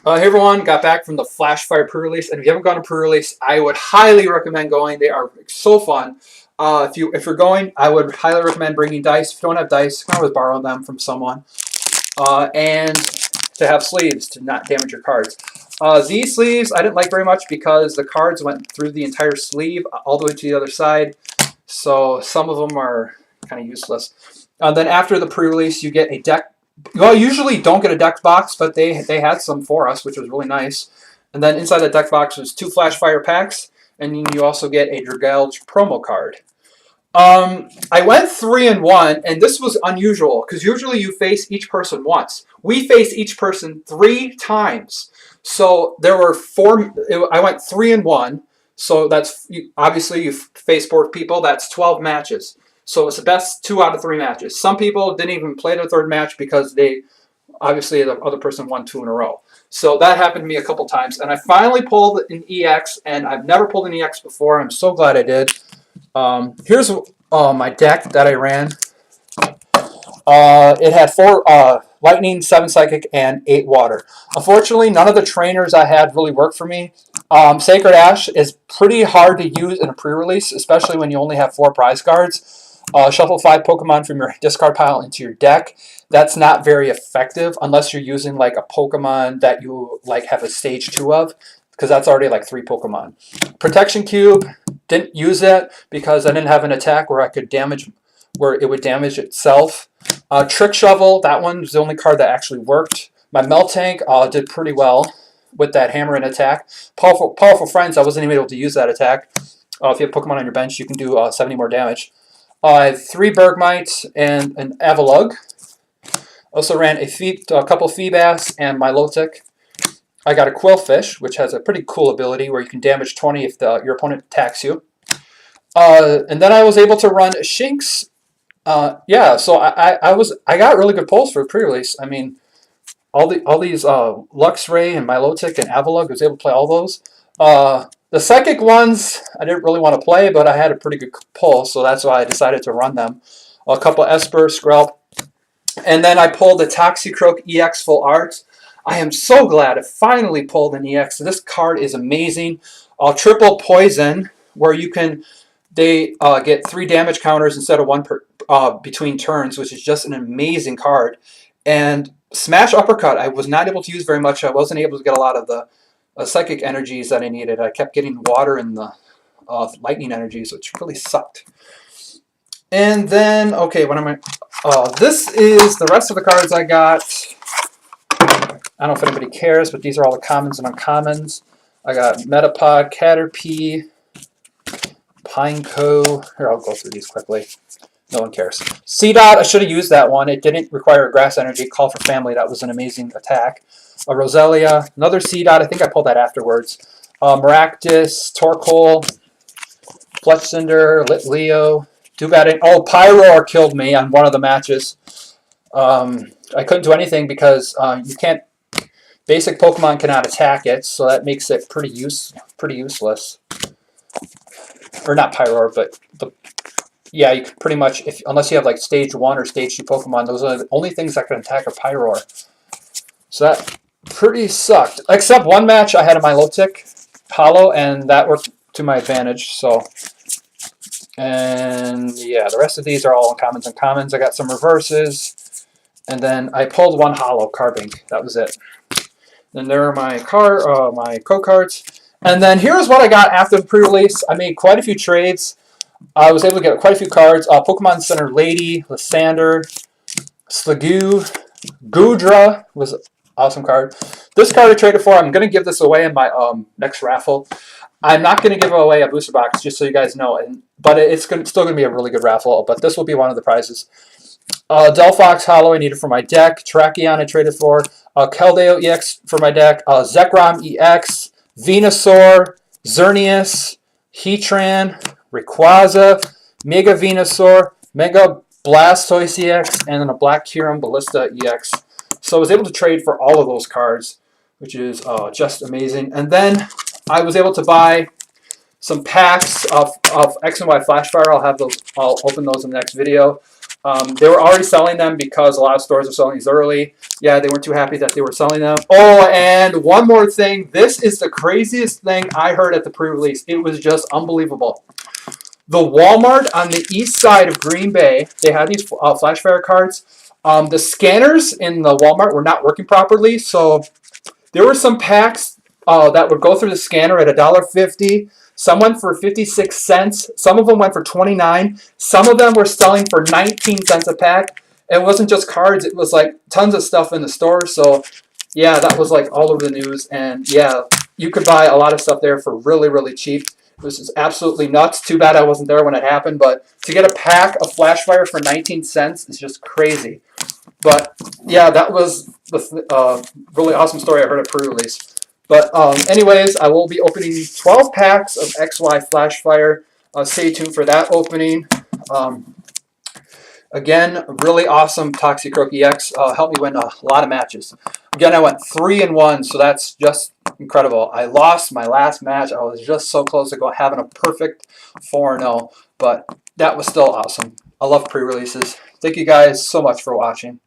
Hey everyone, got back from the Flashfire pre-release, and if you haven't gone to pre-release, I would highly recommend going. They are so fun. If you're going, I would highly recommend bringing dice. If you don't have dice, you can always borrow them from someone. And to have sleeves to not damage your cards. These sleeves I didn't like very much because the cards went through the entire sleeve all the way to the other side, so some of them are kind of useless. Then after the pre-release, you get a deck. Well, usually don't get a deck box, but they had some for us, which was really nice. And then inside the deck box was 2 Flashfire packs, and then you also get a Dragalge promo card. I went 3-1, and this was unusual because usually you face each person once. We faced each person 3 times, so there were 4. I went 3-1, so that's obviously you face 4 people. That's 12 matches. So it's the best 2 out of 3 matches. Some people didn't even play the 3rd match because they obviously the other person won 2 in a row. So that happened to me a couple times, and I finally pulled an EX, and I've never pulled an EX before. I'm so glad I did. Here's my deck that I ran. It had 4 lightning, 7 psychic, and 8 water. Unfortunately, none of the trainers I had really worked for me. Sacred Ash is pretty hard to use in a pre-release, especially when you only have 4 prize cards. Shuffle 5 Pokemon from your discard pile into your deck. That's not very effective unless you're using like a Pokemon that you like have a stage 2 of, because that's already like 3 Pokemon. Protection Cube, didn't use it because I didn't have an attack where I could damage, where it would damage itself. Trick Shovel, that one was the only card that actually worked. My Meltank did pretty well with that hammer and attack. Powerful Friends, I wasn't even able to use that attack. If you have Pokemon on your bench, you can do 70 more damage. I have 3 Bergmites and an Avalugg. Also ran a couple Feebas and Milotic. I got a Quillfish, which has a pretty cool ability where you can damage 20 if your opponent attacks you. And then I was able to run Shinx. Yeah, so I got really good pulls for pre-release. I mean, all these Luxray and Milotic and Avalugg, I was able to play all those. The psychic ones I didn't really want to play, but I had a pretty good pull, so that's why I decided to run them. A couple Esper, Skrelp, and then I pulled the Toxicroak EX Full Art. I am so glad I finally pulled an EX. This card is amazing. Triple Poison, where you can get 3 damage counters instead of 1 between turns, which is just an amazing card. And Smash Uppercut, I was not able to use very much. I wasn't able to get a lot of the psychic energies that I needed. I kept getting water and the lightning energies, which really sucked. And then, okay, what am I? This is the rest of the cards I got. I don't know if anybody cares, but these are all the commons and uncommons. I got Metapod, Caterpie, Pineco. Here, I'll go through these quickly. No one cares. Seedot, I should have used that one. It didn't require a grass energy. Call for Family, that was an amazing attack. A Roselia, another Seedot. I think I pulled that afterwards. Maractus, Torkoal, Fletchcinder, Litleo, Dewgong. Oh, Pyroar killed me on one of the matches. I couldn't do anything because you can't. Basic Pokemon cannot attack it, so that makes it pretty useless. Or not Pyroar, but yeah, you can pretty much, unless you have like stage 1 or stage 2 Pokemon, those are the only things that can attack a Pyroar. So that pretty sucked. Except one match I had a Milotic Hollow, and that worked to my advantage. So, and yeah, the rest of these are all commons and commons. I got some reverses, and then I pulled 1 Hollow Carbink. That was it. Then there are my pro cards. And then here's what I got after the pre-release. I made quite a few trades. I was able to get quite a few cards. Pokemon Center Lady, Lysander, Sliggoo, Goodra was an awesome card. This card I traded for, I'm going to give this away in my next raffle. I'm not going to give away a booster box, just so you guys know, but it's still going to be a really good raffle, but this will be one of the prizes. Delphox Hollow I needed for my deck. Terrakion I traded for. Keldeo EX for my deck. Zekrom EX. Venusaur. Xerneas. Heatran. Rayquaza. Mega Venusaur. Mega Blastoise EX. And then a Black Kyurem Ballista EX. So I was able to trade for all of those cards, which is just amazing. And then I was able to buy some packs of X and Y Flashfire. I'll open those in the next video. They were already selling them because a lot of stores are selling these early. Yeah, they weren't too happy that they were selling them. Oh, and one more thing. This is the craziest thing I heard at the pre-release. It was just unbelievable. The Walmart on the east side of Green Bay, they had these Flashfire cards. The scanners in the Walmart were not working properly, so there were some packs that would go through the scanner at $1.50. Some went for 56 cents. Some of them went for 29. Some of them were selling for 19 cents a pack. It wasn't just cards. It was like tons of stuff in the store. So, yeah, that was like all over the news. And, yeah, you could buy a lot of stuff there for really, really cheap. This is absolutely nuts. Too bad I wasn't there when it happened. But to get a pack of Flashfire for 19 cents is just crazy. But, yeah, that was the really awesome story I heard at pre-release. But anyways, I will be opening 12 packs of XY Flashfire. Stay tuned for that opening. Again, really awesome Toxicroak EX. Helped me win a lot of matches. Again, I went 3-1, so that's just incredible. I lost my last match. I was just so close to having a perfect 4-0, but that was still awesome. I love pre-releases. Thank you guys so much for watching.